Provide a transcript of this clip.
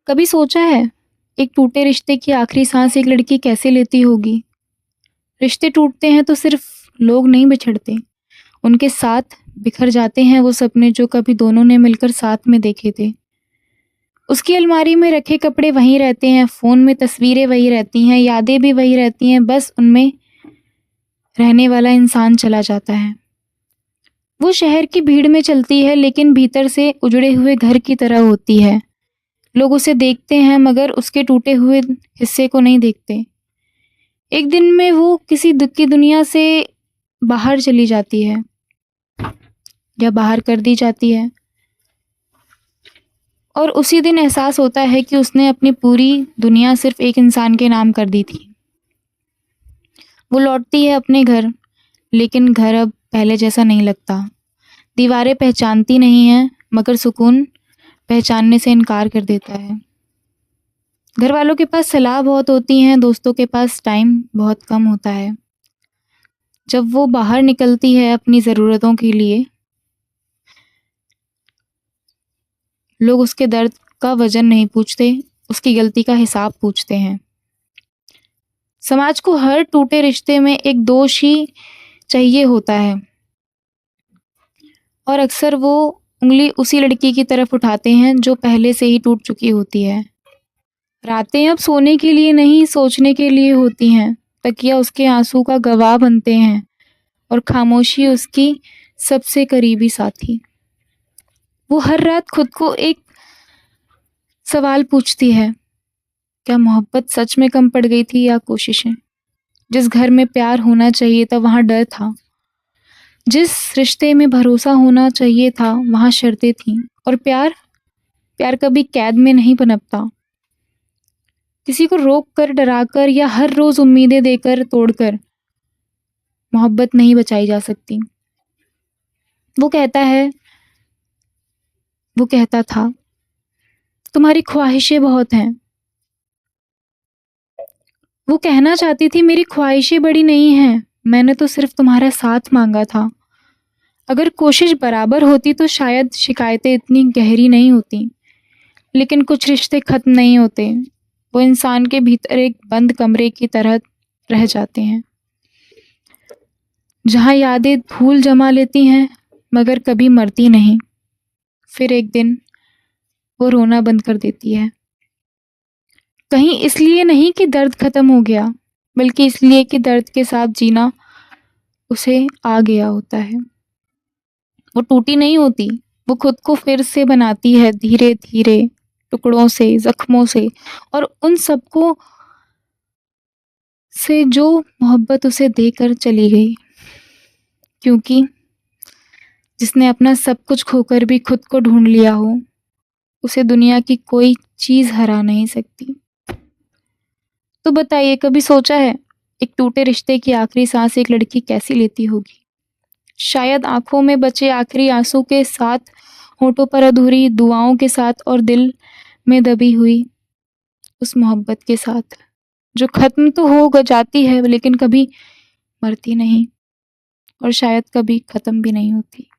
कभी सोचा है एक टूटे रिश्ते की आखिरी सांस एक लड़की कैसे लेती होगी? रिश्ते टूटते हैं तो सिर्फ लोग नहीं बिछड़ते, उनके साथ बिखर जाते हैं वो सपने जो कभी दोनों ने मिलकर साथ में देखे थे। उसकी अलमारी में रखे कपड़े वहीं रहते हैं, फ़ोन में तस्वीरें वही रहती हैं, यादें भी वही रहती हैं, बस उनमें रहने वाला इंसान चला जाता है। वो शहर की भीड़ में चलती है लेकिन भीतर से उजड़े हुए घर की तरह होती है। लोग उसे देखते हैं मगर उसके टूटे हुए हिस्से को नहीं देखते। एक दिन में वो किसी दुख की दुनिया से बाहर चली जाती है या बाहर कर दी जाती है और उसी दिन एहसास होता है कि उसने अपनी पूरी दुनिया सिर्फ एक इंसान के नाम कर दी थी। वो लौटती है अपने घर, लेकिन घर अब पहले जैसा नहीं लगता। दीवारें पहचानती नहीं हैं मगर सुकून पहचानने से इनकार कर देता है। घर वालों के पास सलाह बहुत होती हैं, दोस्तों के पास टाइम बहुत कम होता है। जब वो बाहर निकलती है अपनी ज़रूरतों के लिए, लोग उसके दर्द का वजन नहीं पूछते, उसकी गलती का हिसाब पूछते हैं। समाज को हर टूटे रिश्ते में एक दोष ही चाहिए होता है और अक्सर वो उंगली उसी लड़की की तरफ उठाते हैं जो पहले से ही टूट चुकी होती है। रातें अब सोने के लिए नहीं, सोचने के लिए होती हैं। तकिया उसके आंसू का गवाह बनते हैं और खामोशी उसकी सबसे करीबी साथी। वो हर रात खुद को एक सवाल पूछती है, क्या मोहब्बत सच में कम पड़ गई थी या कोशिशें? जिस घर में प्यार होना चाहिए था वहाँ डर था, जिस रिश्ते में भरोसा होना चाहिए था वहाँ शर्तें थीं। और प्यार प्यार कभी कैद में नहीं पनपता। किसी को रोक कर, डराकर या हर रोज उम्मीदें देकर, तोड़कर मोहब्बत नहीं बचाई जा सकती। वो कहता है, वो कहता था, तुम्हारी ख्वाहिशें बहुत हैं। वो कहना चाहती थी, मेरी ख्वाहिशें बड़ी नहीं हैं, मैंने तो सिर्फ तुम्हारा साथ मांगा था। अगर कोशिश बराबर होती तो शायद शिकायतें इतनी गहरी नहीं होती। लेकिन कुछ रिश्ते खत्म नहीं होते, वो इंसान के भीतर एक बंद कमरे की तरह रह जाते हैं, जहाँ यादें धूल जमा लेती हैं मगर कभी मरती नहीं। फिर एक दिन वो रोना बंद कर देती है, कहीं इसलिए नहीं कि दर्द खत्म हो गया, बल्कि इसलिए कि दर्द के साथ जीना उसे आ गया होता है। वो टूटी नहीं होती, वो खुद को फिर से बनाती है, धीरे धीरे, टुकड़ों से, जख्मों से और उन सबको से जो मोहब्बत उसे देकर चली गई। क्योंकि जिसने अपना सब कुछ खोकर भी खुद को ढूंढ लिया हो, उसे दुनिया की कोई चीज़ हरा नहीं सकती। तो बताइए, कभी सोचा है एक टूटे रिश्ते की आखिरी सांस एक लड़की कैसी लेती होगी? शायद आंखों में बचे आखिरी आंसू के साथ, होठों पर अधूरी दुआओं के साथ और दिल में दबी हुई उस मोहब्बत के साथ जो ख़त्म तो हो जाती है लेकिन कभी मरती नहीं और शायद कभी ख़त्म भी नहीं होती।